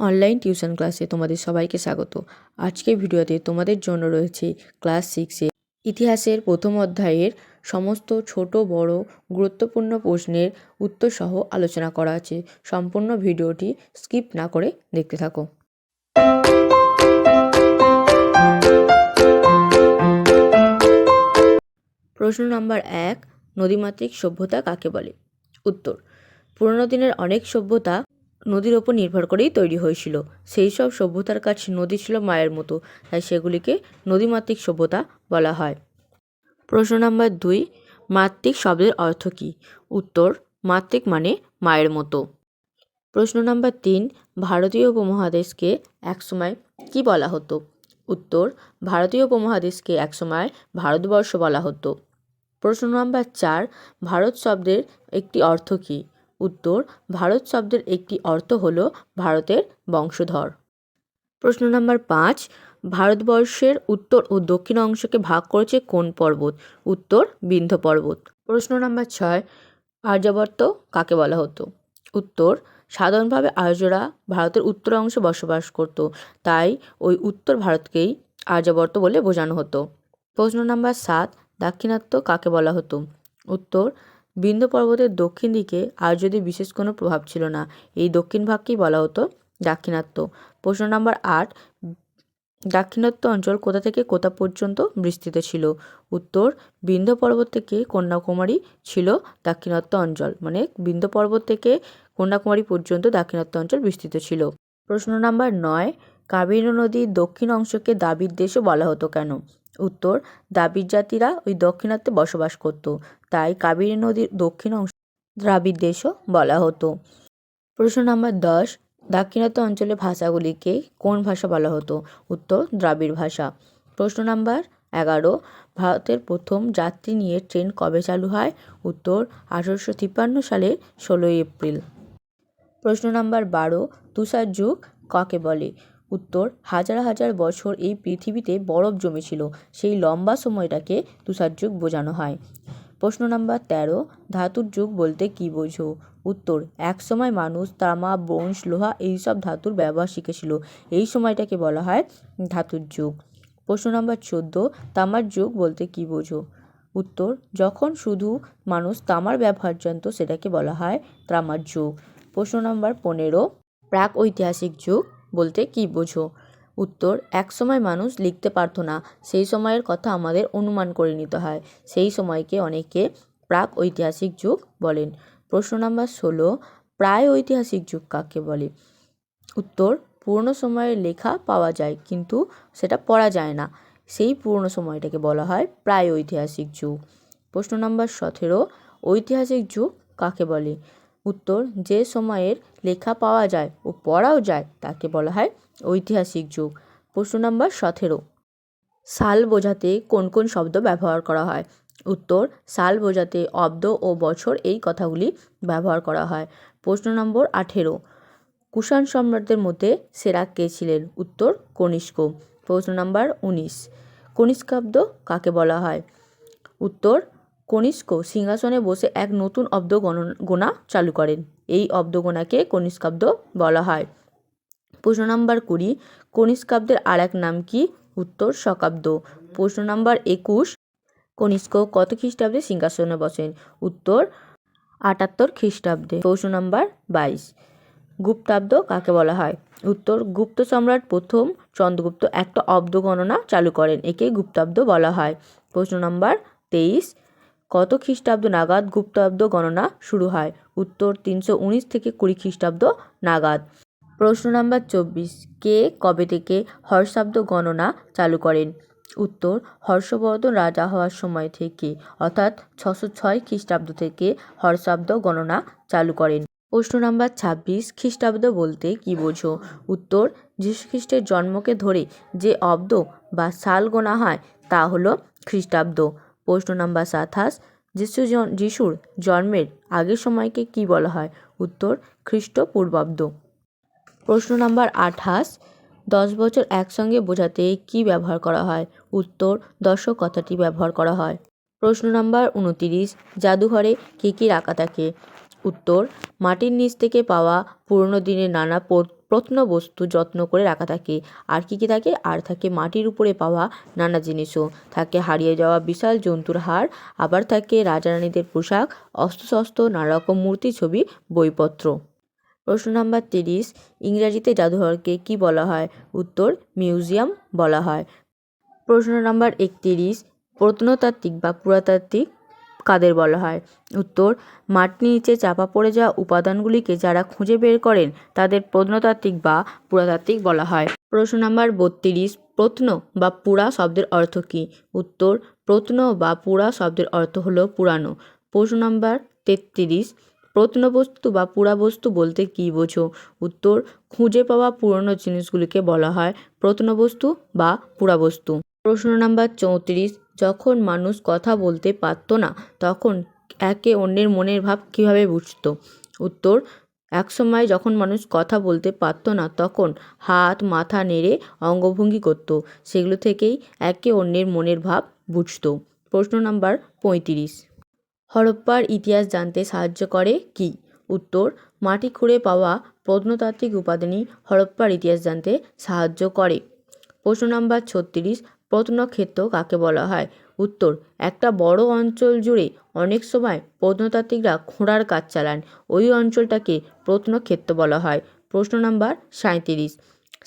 Online tuition ক্লাসে তোমাদের সবাইকে স্বাগত। আজকের ভিডিওতে তোমাদের জন্য রয়েছে ক্লাস 6-এ ইতিহাসের প্রথম অধ্যায়ের সমস্ত ছোট বড় গুরুত্বপূর্ণ প্রশ্নের উত্তর সহ আলোচনা করা আছে। সম্পূর্ণ ভিডিওটি স্কিপ না করে দেখতে থাকো। প্রশ্ন নাম্বার 1, নদীমাতৃক সভ্যতা কাকে বলে? উত্তর, পুরনো দিনের অনেক সভ্যতা নদীর ওপর নির্ভর করেই তৈরি হয়েছিল। সেই সব সভ্যতার কাছে নদী ছিল মায়ের মতো, তাই সেগুলিকে নদীমাতৃক সভ্যতা বলা হয়। প্রশ্ন নাম্বার 2, মাতৃক শব্দের অর্থ কী? উত্তর, মাতৃক মানে মায়ের মতো। প্রশ্ন নাম্বার 3, ভারতীয় উপমহাদেশকে একসময় কী বলা হতো? উত্তর, ভারতীয় উপমহাদেশকে একসময় ভারতবর্ষ বলা হতো। প্রশ্ন নাম্বার 4, ভারত শব্দের একটি অর্থ কী? উত্তর, ভারত শব্দের একটি অর্থ হল ভারতের বংশধর। প্রশ্ন নাম্বার 5, ভারতবর্ষের উত্তর ও দক্ষিণ অংশকে ভাগ করেছে কোন পর্বত? উত্তর, বিন্ধ্য পর্বত। প্রশ্ন নাম্বার 6, আর্যাবর্ত কাকে বলা হতো? উত্তর, সাধারণভাবে আর্যরা ভারতের উত্তর অংশে বসবাস করত, তাই ওই উত্তর ভারতকেই আর্যাবর্ত বলে বোঝানো হতো। প্রশ্ন নাম্বার 7, দাক্ষিণাত্য কাকে বলা হতো? উত্তর, বিন্ধ্য পর্বতের দক্ষিণ দিকে আর্যদের বিশেষ কোনো প্রভাব ছিল না, এই দক্ষিণ ভাগকেই বলা হতো দাক্ষিণাত্য। প্রশ্ন নাম্বার 8, দাক্ষিণাত্য অঞ্চল কোথা থেকে কোথা পর্যন্ত বিস্তৃত ছিল? উত্তর, বিন্ধ্য পর্বত থেকে কন্যাকুমারী ছিল দাক্ষিণাত্য অঞ্চল, মানে বিন্ধ্য পর্বত থেকে কন্যাকুমারী পর্যন্ত দাক্ষিণাত্য অঞ্চল বিস্তৃত ছিল। প্রশ্ন নাম্বার 9, কাবেরী নদীর দক্ষিণ অংশকে দ্রাবিড় দেশও বলা হতো কেন? উত্তর, দ্রাবিড় জাতিরা ওই দক্ষিণাত্যে বসবাস করত, তাই কাবেরী নদীর দক্ষিণ অংশ দ্রাবিড় দেশও বলা হতো। প্রশ্ন নাম্বার 10, দাক্ষিণাত্য অঞ্চলের ভাষাগুলিকে কোন ভাষা বলা হতো? উত্তর, দ্রাবিড় ভাষা। প্রশ্ন নাম্বার 11, ভারতের প্রথম যাত্রী নিয়ে ট্রেন কবে চালু হয়? উত্তর, 1853 সালের 16 এপ্রিল। প্রশ্ন নাম্বার 12, তুষার যুগ কাকে বলে? উত্তর, হাজার হাজার বছর এই পৃথিবীতে বরফ জমেছিল, সেই লম্বা সময়টাকে তুষার যুগ বোঝানো হয়। প্রশ্ন নাম্বার 13, ধাতুর যুগ বলতে কী বোঝো? উত্তর, একসময় মানুষ তামা, ব্রোঞ্জ, লোহা এইসব ধাতুর ব্যবহার শিখেছিল, এই সময়টাকে বলা হয় ধাতুর যুগ। প্রশ্ন নাম্বার 14, তামার যুগ বলতে কী বোঝো? উত্তর, যখন শুধু মানুষ তামার ব্যবহার জানত সেটাকে বলা হয় তামার যুগ। প্রশ্ন নাম্বার 15, প্রাক ঐতিহাসিক যুগ বলতে কী বোঝো? উত্তর, একসময় মানুষ লিখতে পারত না, সেই সময়ের কথা আমাদের অনুমান করে নিতে হয়, সেই সময়কে অনেকে প্রাক ঐতিহাসিক যুগ বলেন। প্রশ্ন নাম্বার 16, প্রায় ঐতিহাসিক যুগ কাকে বলে? উত্তর, পুরনো সময়ের লেখা পাওয়া যায় কিন্তু সেটা পড়া যায় না, সেই পুরনো সময়টাকে বলা হয় প্রায় ঐতিহাসিক যুগ। প্রশ্ন নাম্বার 17, ঐতিহাসিক যুগ কাকে বলে? উত্তর, যে সময়ের লেখা পাওয়া যায় ও পড়াও যায় তাকে বলা হয় ঐতিহাসিক যুগ। প্রশ্ন নাম্বার 18, সাল বোঝাতে কোন কোন শব্দ ব্যবহার করা হয়? উত্তর, সাল বোঝাতে অব্দ ও বছর এই কথাগুলি ব্যবহার করা হয়। প্রশ্ন নম্বর 18, কুষাণ সম্রাটদের মধ্যে সেরা কে ছিলেন? উত্তর, কনিষ্ক। প্রশ্ন নাম্বার 19, কনিষ্কাব্দ কাকে বলা হয়? উত্তর, কনিষ্ক সিংহাসনে বসে এক নতুন অব্দ গোনা চালু করেন, এই অব্দ গোনাকে কনিষ্কাব্দ বলা হয়। প্রশ্ন নাম্বার 20, কনিষ্কাব্দের আর এক নাম কি? উত্তর, শকাব্দ। প্রশ্ন নাম্বার 21, কনিষ্ক কত খ্রিস্টাব্দে সিংহাসনে বসেন? উত্তর, 78 খ্রিস্টাব্দে। প্রশ্ন নাম্বার 22, গুপ্তাব্দ কাকে বলা হয়? উত্তর, গুপ্ত সম্রাট প্রথম চন্দ্রগুপ্ত একটা অব্দ গণনা চালু করেন, একেই গুপ্তাব্দ বলা হয়। প্রশ্ন নাম্বার 23, কত খ্রিস্টাব্দ নাগাদ গুপ্তাব্দ গণনা শুরু হয়? উত্তর, 319 থেকে 20 খ্রিস্টাব্দ নাগাদ। প্রশ্ন নাম্বার 24, কে কবে থেকে হর্ষাব্দ গণনা চালু করেন? উত্তর, হর্ষবর্ধন রাজা হওয়ার সময় থেকে, অর্থাৎ 606 খ্রিস্টাব্দ থেকে হর্ষাব্দ গণনা চালু করেন। প্রশ্ন নাম্বার 26, খ্রিস্টাব্দ বলতে কী বোঝো? উত্তর, যীশুখ্রিস্টের জন্মকে ধরে যে অব্দ বা সাল গোনা হয় তা হলো খ্রিস্টাব্দ। প্রশ্ন নাম্বার 27, যিশুর জন্মের আগের সময়কে কী বলা হয়? উত্তর, খ্রিস্টপূর্বাব্দ। প্রশ্ন নাম্বার 28, 10 বছর একসঙ্গে বোঝাতে কী ব্যবহার করা হয়? উত্তর, দশক কথাটি ব্যবহার করা হয়। প্রশ্ন নাম্বার 29, জাদুঘরে কী কী রাখা থাকে? উত্তর, মাটির নিচ থেকে পাওয়া পুরনো দিনের নানা প্রত্নবস্তু যত্ন করে রাখা থাকে। আর কী কী থাকে? আর থাকে মাটির উপরে পাওয়া নানা জিনিসও, থাকে হারিয়ে যাওয়া বিশাল জন্তুর হাড়, আবার থাকে রাজা রানীদের পোশাক, অস্ত্রশস্ত্র, নানা রকম মূর্তি, ছবি, বইপত্র। প্রশ্ন নাম্বার 30, ইংরাজিতে জাদুঘরকে কি বলা হয়? উত্তর, মিউজিয়াম বলা হয়। প্রশ্ন নাম্বার 31, প্রত্নতাত্ত্বিক বা পুরাতাত্ত্বিক কাদের বলা হয়? উত্তর, মাটির নিচে চাপা পড়ে যাওয়া উপাদানগুলিকে যারা খুঁজে বের করেন তাদের প্রত্নতাত্ত্বিক বা পুরাতাত্ত্বিক বলা হয়। প্রশ্ন নাম্বার 32, প্রত্ন বা পুরা শব্দের অর্থ কী? উত্তর, প্রত্ন বা পুরা শব্দের অর্থ হলো পুরানো। প্রশ্ন নাম্বার 33, প্রত্নবস্তু বা পুরাবস্তু বলতে কী বোঝো? উত্তর, খুঁজে পাওয়া পুরনো জিনিসগুলিকে বলা হয় প্রত্নবস্তু বা পুরাবস্তু। প্রশ্ন নাম্বার 34, যখন মানুষ কথা বলতে পারত না তখন একে অন্যের মনের ভাব কীভাবে বুঝত? উত্তর, একসময় যখন মানুষ কথা বলতে পারত না তখন হাত মাথা নেড়ে অঙ্গভঙ্গি করত, সেগুলো থেকেই একে অন্যের মনের ভাব বুঝত। প্রশ্ন নাম্বার 35, হরপ্পার ইতিহাস জানতে সাহায্য করে কি? উত্তর, মাটি খুঁড়ে পাওয়া প্রত্নতাত্ত্বিক উপাদানই হরপ্পার ইতিহাস জানতে সাহায্য করে। প্রশ্ন নাম্বার 36, প্রত্নক্ষেত্র কাকে বলা হয়? উত্তর, একটা বড় অঞ্চল জুড়ে অনেক সময় প্রত্নতাত্ত্বিকরা খোঁড়ার কাজ চালান, ওই অঞ্চলটাকে প্রত্নক্ষেত্র বলা হয়। প্রশ্ন নাম্বার 37,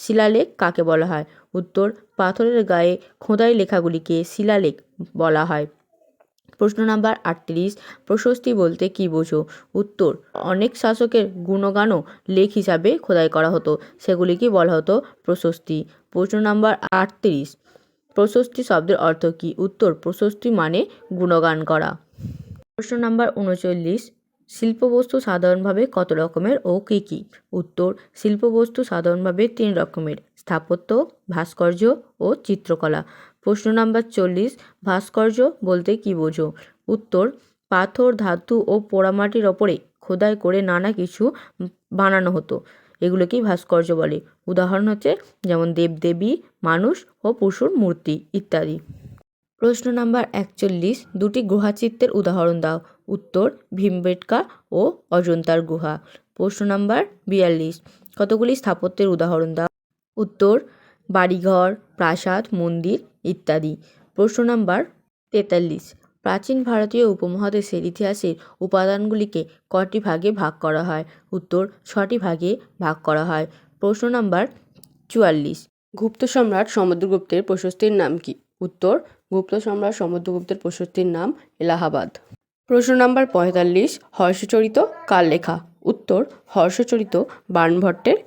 শিলালেখ কাকে বলা হয়? উত্তর, পাথরের গায়ে খোদাই লেখাগুলিকে শিলালেখ বলা হয়। প্রশ্ন নাম্বার 38, প্রশস্তি বলতে কী বোঝো? উত্তর, অনেক শাসকের গুণগানও লেখ হিসাবে খোদাই করা হতো, সেগুলিকে বলা হতো প্রশস্তি। প্রশ্ন নাম্বার 38, প্রশস্তি শব্দের অর্থ কী? উত্তর, প্রশস্তি মানে গুণগান করা। প্রশ্ন নাম্বার 39, শিল্পবস্তু সাধারণভাবে কত রকমের ও কী কী? উত্তর, শিল্পবস্তু সাধারণভাবে 3 রকমের, স্থাপত্য, ভাস্কর্য ও চিত্রকলা। প্রশ্ন নাম্বার 40, ভাস্কর্য বলতে কী বোঝো? উত্তর, পাথর ধাতু ও পোড়ামাটির ওপরে খোদাই করে নানা কিছু বানানো হতো, এগুলোকেই ভাস্কর্য বলে। উদাহরণ হচ্ছে যেমন দেবদেবী, মানুষ ও পশুর মূর্তি ইত্যাদি। প্রশ্ন নাম্বার 41, দুটি গুহাচিত্রের উদাহরণ দাও। উত্তর, ভীমবেটকা ও অজন্তার গুহা। প্রশ্ন নাম্বার 42, কতগুলি স্থাপত্যের উদাহরণ দাও। উত্তর, বাড়িঘর, প্রাসাদ, মন্দির ইত্যাদি। প্রশ্ন নাম্বার 43, প্রাচীন ভারতীয় উপমহাদেশের ইতিহাসের উপাদানগুলিকে কটি ভাগে ভাগ করা হয়? উত্তর, 6টি ভাগে ভাগ করা হয়। প্রশ্ন নাম্বার 44, গুপ্ত সম্রাট সমুদ্রগুপ্তের প্রশস্তির নাম কি? উত্তর, গুপ্ত সম্রাট সমুদ্রগুপ্তের প্রশস্তির নাম এলাহাবাদ। প্রশ্ন নাম্বার 45, হর্ষচরিত কার লেখা? উত্তর, হর্ষচরিত বাণভট্টের